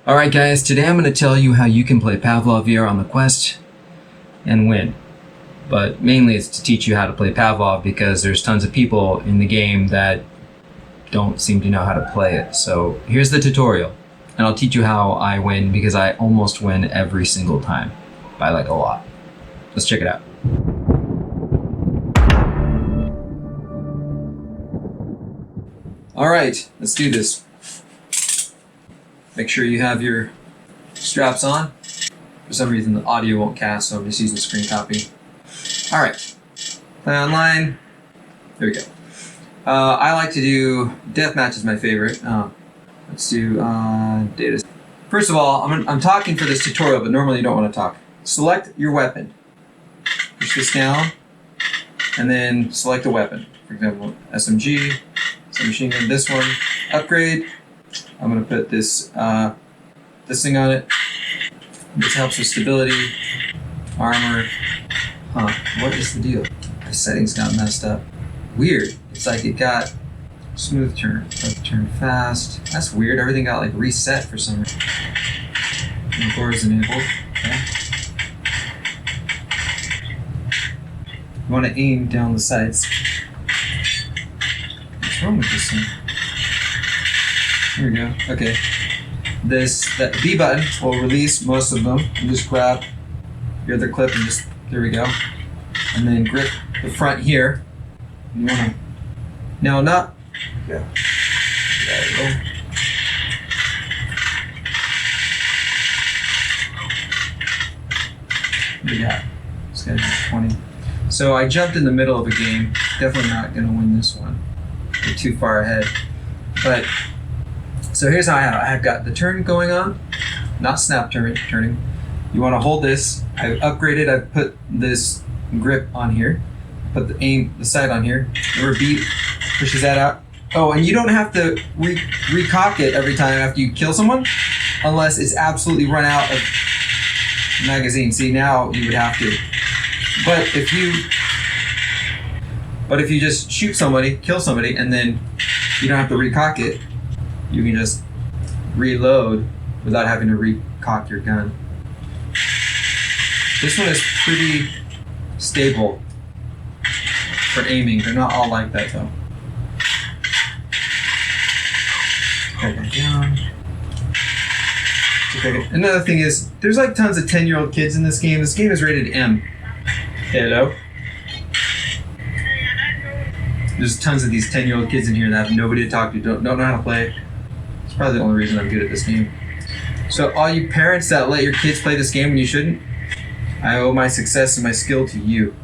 Alright guys, today I'm going to tell you how you can play Pavlov VR on the Quest and win. But mainly it's to teach you how to play Pavlov because there's tons of people in the game that don't seem to know how to play it. So here's the tutorial, and I'll teach you how I win because I almost win every single time, by like a lot. Let's check it out. Alright, let's do this. Make sure you have your straps on. For some reason the audio won't cast, so I'm just using screen copy. Alright, play online. There we go. I like to do deathmatch is my favorite. Let's do data. First of all, I'm talking for this tutorial, but normally you don't want to talk. Select your weapon. Push this down, and then select a weapon. For example, SMG, submachine gun, this one. Upgrade. I'm going to put this this thing on it. This helps with stability, armor. What is the deal? My settings got messed up. Weird. It's like it got smooth turn, turn fast. That's weird. Everything got like reset for some reason. Core is enabled. Okay. You want to aim down the sights. What's wrong with this thing? Here we go. Okay. That B button will release most of them. You just grab your other clip and just, there we go. And then grip the front here. You wanna, now not, yeah. There we go. What do you got? This guy's 20. So I jumped in the middle of a game. Definitely not gonna win this one. We're too far ahead. But so here's how I've got the turn going on, not snap turning. You want to hold this. I've upgraded. I've put this grip on here. Put the sight on here. Remember, B pushes that out. Oh, and you don't have to recock it every time after you kill someone, unless it's absolutely run out of magazine. See, now you would have to. But if you just shoot somebody, kill somebody, and then you don't have to recock it. You can just reload without having to recock your gun. This one is pretty stable for aiming. They're not all like that though. Okay, down. Okay. Another thing is, there's like tons of 10-year-old kids in this game. This game is rated M. Hello? There's tons of these 10-year-old kids in here that have nobody to talk to, don't know how to play. It's probably the only reason I'm good at this game. So all you parents that let your kids play this game when you shouldn't, I owe my success and my skill to you.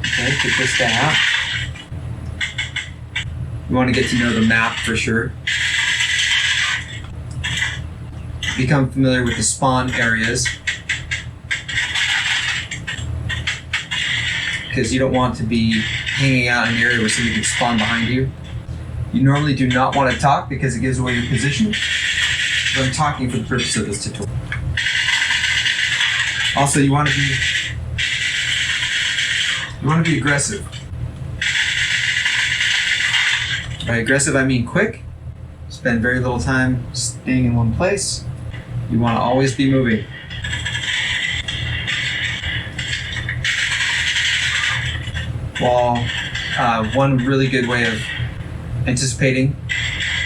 Okay, take this guy out. You want to get to know the map for sure. Become familiar with the spawn areas, because you don't want to be hanging out in an area where somebody can spawn behind you. You normally do not want to talk because it gives away your position, but I'm talking for the purpose of this tutorial. Also, you want to be aggressive. By aggressive, I mean quick. Spend very little time staying in one place. You want to always be moving. Well, one really good way of anticipating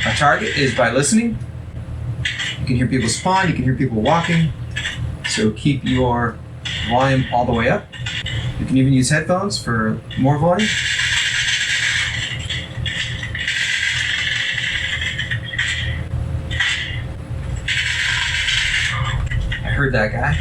a target is by listening. You can hear people spawn, you can hear people walking, so keep your volume all the way up. You can even use headphones for more volume. I heard that guy.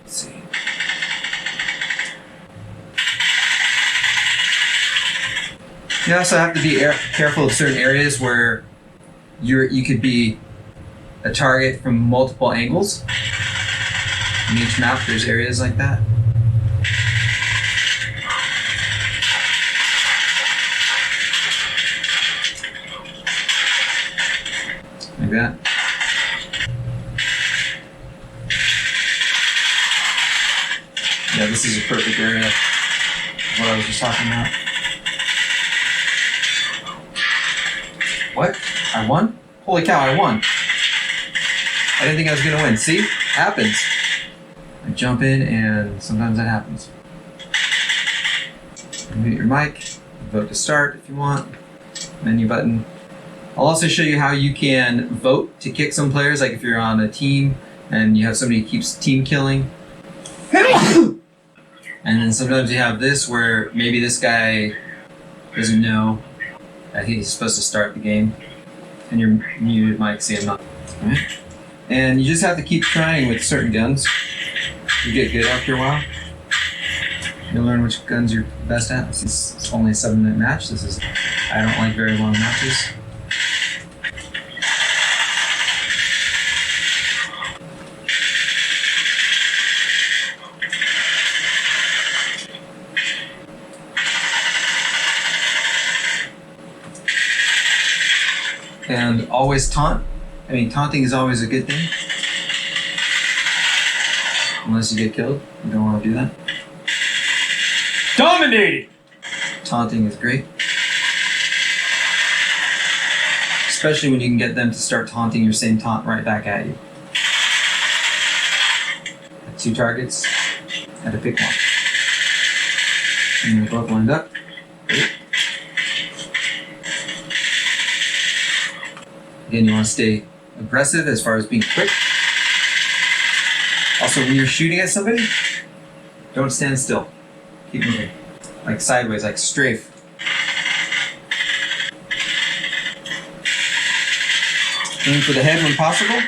Let's see. You also have to be careful of certain areas where you could be a target from multiple angles. In each map, there's areas like that. Like that. Yeah, this is a perfect area of what I was just talking about. What? I won? Holy cow, I won. I didn't think I was gonna win. See? Happens. I jump in and sometimes that happens. Mute your mic, vote to start if you want, menu button. I'll also show you how you can vote to kick some players, like if you're on a team and you have somebody who keeps team killing. And then sometimes you have this where maybe this guy doesn't know that he's supposed to start the game. And your muted mic, see I'm not. Right? And you just have to keep trying with certain guns. You get good after a while. You'll learn which guns you're best at. It's only a 7-minute match. I don't like very long matches. And always taunt. I mean, taunting is always a good thing. Unless you get killed. You don't want to do that. Dominating! Taunting is great. Especially when you can get them to start taunting your same taunt right back at you. 2 targets. Had to pick one. And they're both lined up. Great. Again, you want to stay aggressive as far as being quick. Also, when you're shooting at somebody, don't stand still. Keep moving. Like sideways, like strafe. Aim for the head when possible.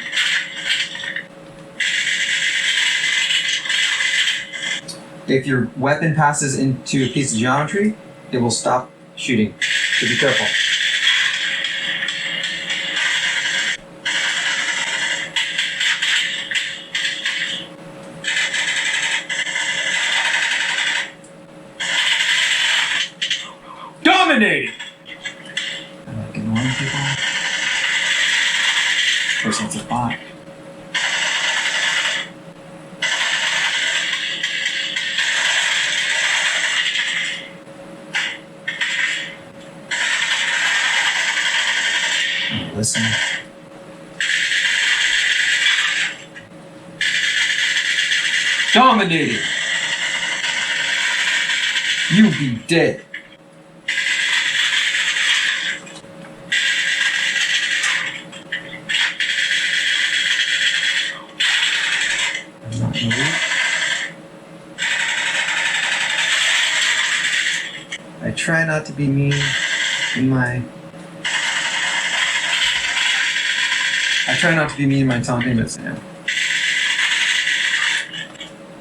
If your weapon passes into a piece of geometry, it will stop shooting. So be careful. Dominating! I like annoying people. Of course, that's a bot. Listen. Dominating! You be dead. I'm not moving. I try not to be mean in my taunting, but yeah.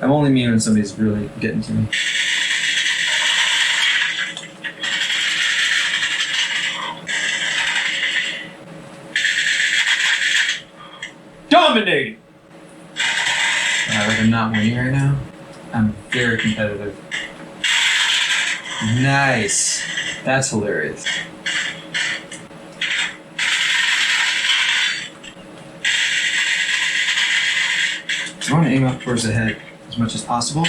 I'm only mean when somebody's really getting to me. Dominating! Like I'm not winning right now. I'm very competitive. Nice. That's hilarious. I want to aim up towards the head as much as possible.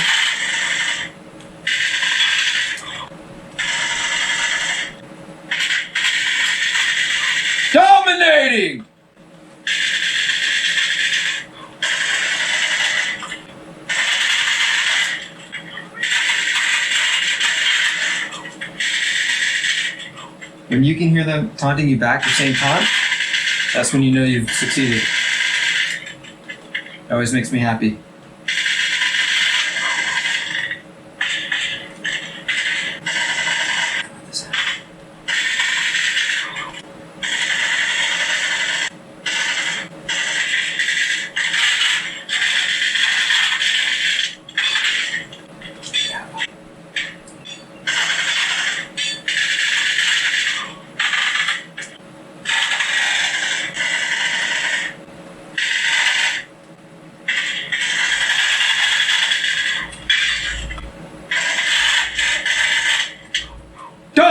Dominating! When you can hear them taunting you back the same taunt, that's when you know you've succeeded. It always makes me happy.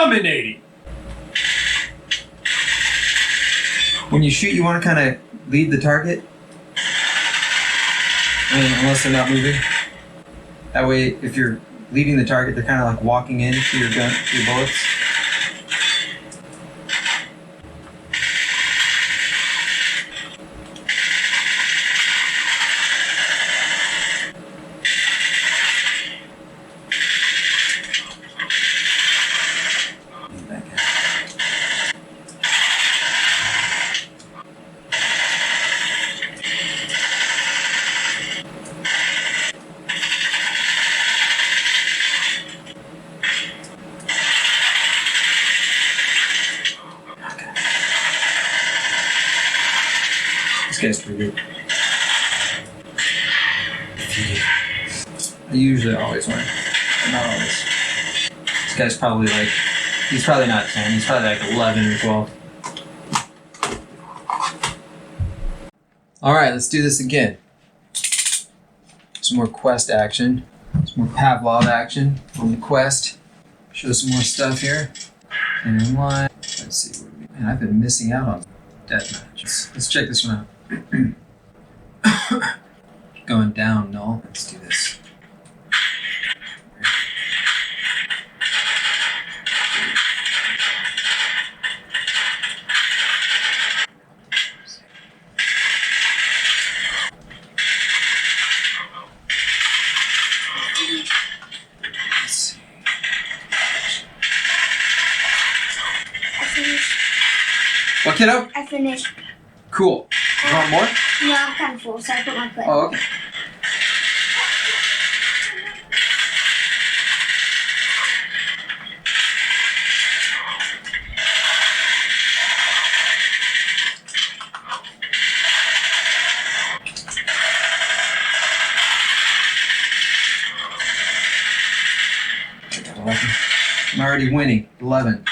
Dominating! When you shoot, you want to kind of lead the target. I mean, unless they're not moving. That way, if you're leading the target, they're kind of like walking into your gun, your bullets. This guy's pretty good. I usually always win, but not always. This guy's probably like, he's probably not 10, he's probably like 11 or 12. Alright, let's do this again. Some more Quest action. Some more Pavlov action on the Quest. Show some more stuff here. And line. Let's see. Man, I've been missing out on deathmatch. Let's check this one out. Going down, null. Let's do this. What, kiddo? I finished. Cool. You want more? No, I'm kind of full, so I put my clip. Oh, okay. I'm already winning. 11.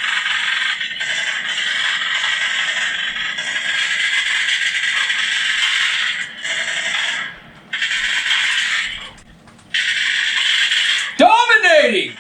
Dominating!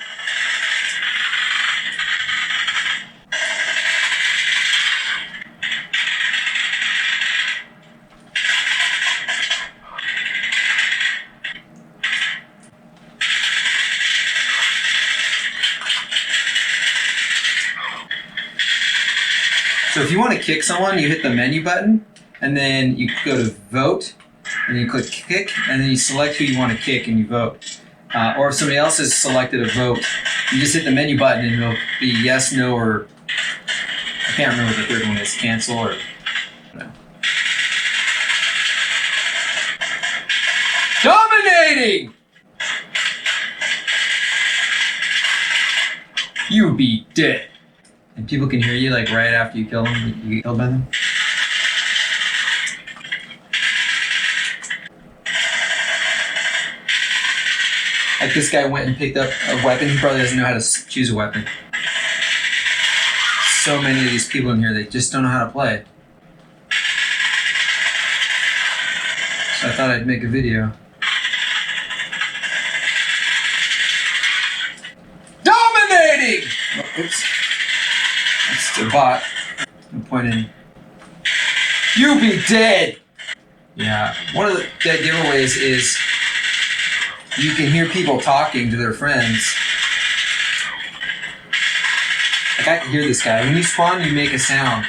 So if you want to kick someone, you hit the menu button, and then you go to vote, and you click kick, and then you select who you want to kick, and you vote. Or if somebody else has selected a vote, you just hit the menu button, and it'll be yes, no, or I can't remember what the third one is, cancel, or no. Dominating! You be dead. And people can hear you like right after you kill them, you get killed by them. Like this guy went and picked up a weapon, he probably doesn't know how to choose a weapon. So many of these people in here, they just don't know how to play. So I thought I'd make a video. Dominating! Oh, oops. That's a bot. I'm pointing. You be dead! Yeah, one of the dead giveaways is you can hear people talking to their friends. Like I can hear this guy. When you spawn, you make a sound.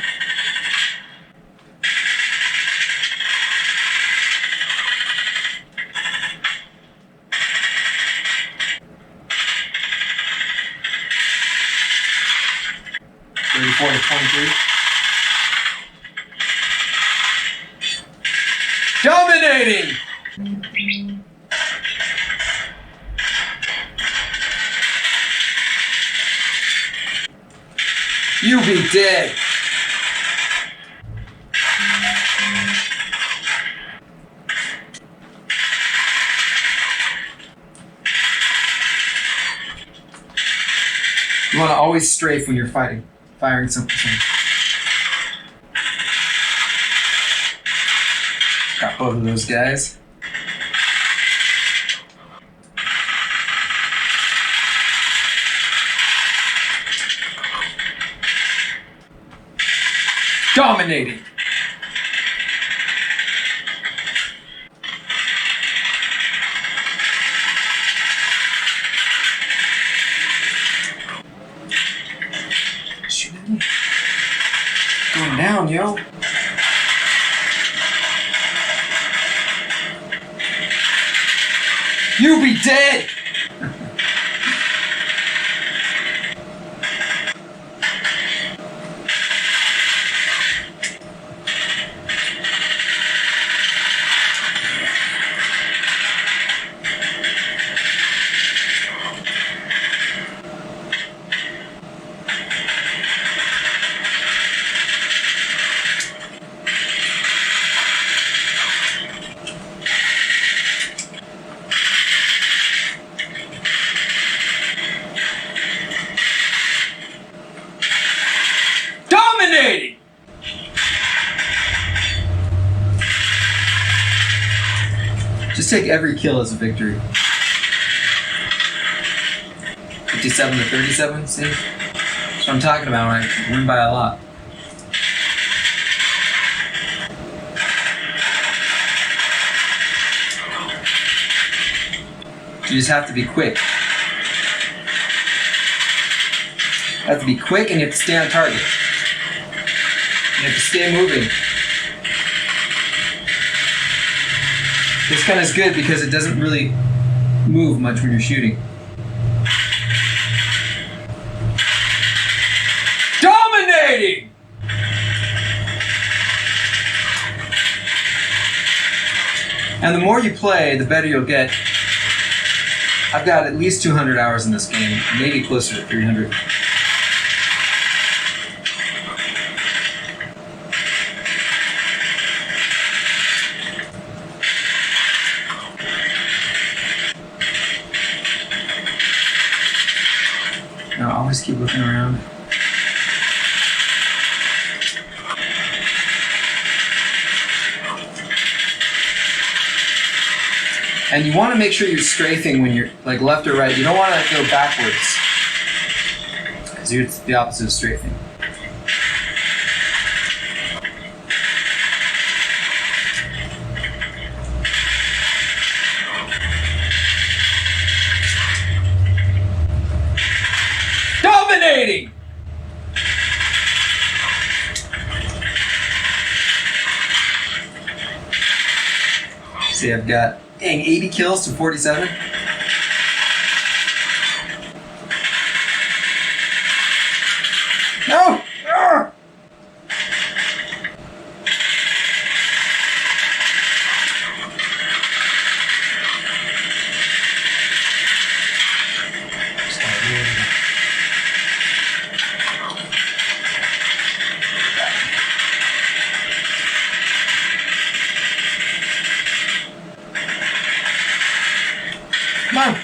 (34 to 23). Dominating! You be dead! You want to always strafe when you're firing something. Got both of those guys. Dominating. Shoot at me. Going down, yo. You be dead. Dominating. Just take every kill as a victory. 57 to 37, see? That's what I'm talking about when I win by a lot. You just have to be quick. You have to be quick and you have to stay on target. You have to stay moving. This gun is good because it doesn't really move much when you're shooting. Dominating. And the more you play, the better you'll get. I've got at least 200 hours in this game, maybe closer to 300. Now, always keep looking around. And you want to make sure you're strafing when you're like left or right. You don't want to go backwards, because it's the opposite of strafing. Dominating. See, I've got 80 kills to 47. No. Arr! Come on.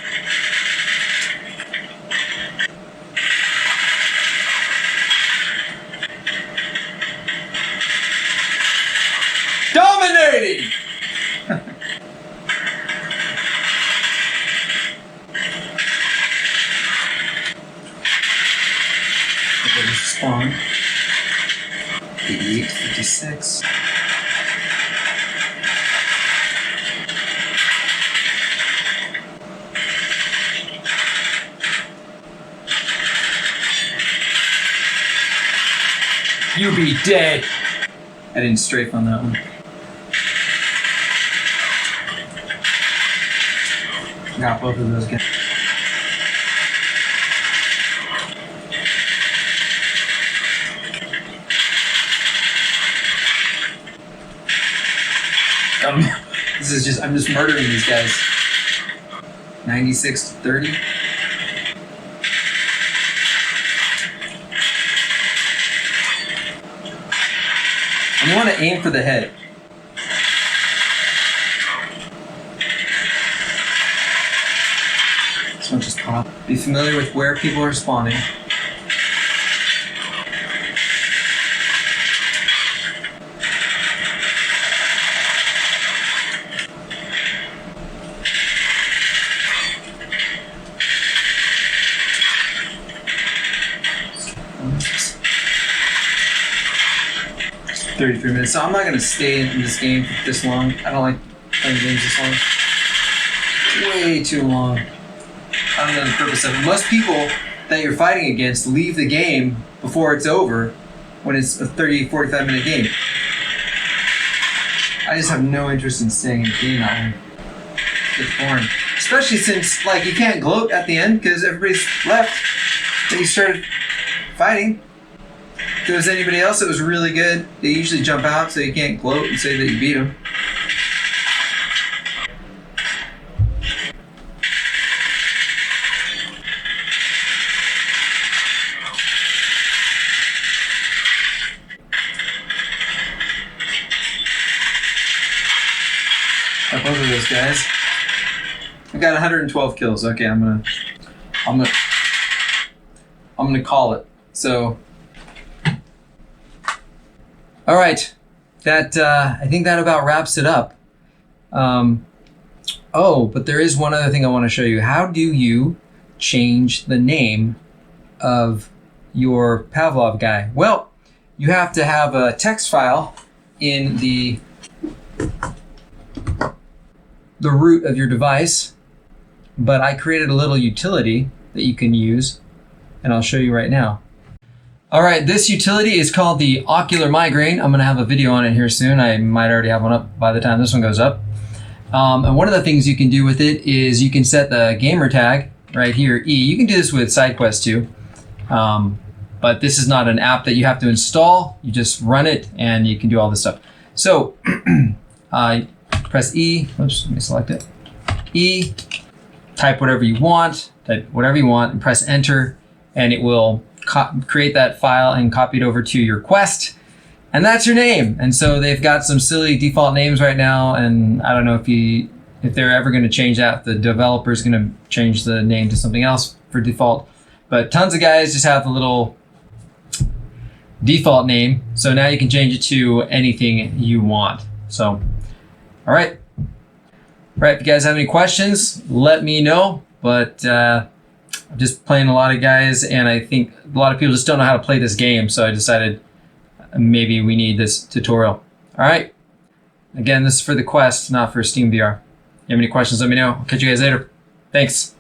Dominating. Okay, this is spawn. 88 to 56. You be dead. I didn't strafe on that one. Got both of those guys. This is just, I'm just murdering these guys. 96 to 30. And you want to aim for the head. This one just popped. Be familiar with where people are spawning. 33 minutes. So I'm not going to stay in this game for this long. I don't like playing games this long. Way too long. I don't know the purpose of it. Most people that you're fighting against leave the game before it's over when it's a 30, 45 minute game. I just have no interest in staying in the game that long. It's boring. Especially since, like, you can't gloat at the end because everybody's left and you started fighting. If there was anybody else that was really good, they usually jump out so you can't gloat and say that you beat them. Both of those guys. I got 112 kills. Okay, I'm gonna call it. So, all right, that I think that about wraps it up. Oh, but there is one other thing I want to show you. How do you change the name of your Pavlov guy? Well, you have to have a text file in the root of your device, but I created a little utility that you can use, and I'll show you right now. All right, this utility is called the Ocular Migraine. I'm gonna have a video on it here soon. I might already have one up by the time this one goes up. And one of the things you can do with it is you can set the gamer tag right here, E. You can do this with SideQuest too, but this is not an app that you have to install. You just run it and you can do all this stuff. So, press E, oops, let me select it. E, type whatever you want, and press enter, and it will create that file and copy it over to your Quest, and that's your name. And so they've got some silly default names right now, and I don't know if they're ever going to change that. The developer's going to change the name to something else for default, but tons of guys just have the little default name, so now you can change it to anything you want. So, all right. If you guys have any questions, let me know. But I'm just playing a lot of guys, and I think a lot of people just don't know how to play this game, so I decided maybe we need this tutorial. All right. Again, this is for the Quest, not for Steam VR. If you have any questions, let me know. I'll catch you guys later. Thanks.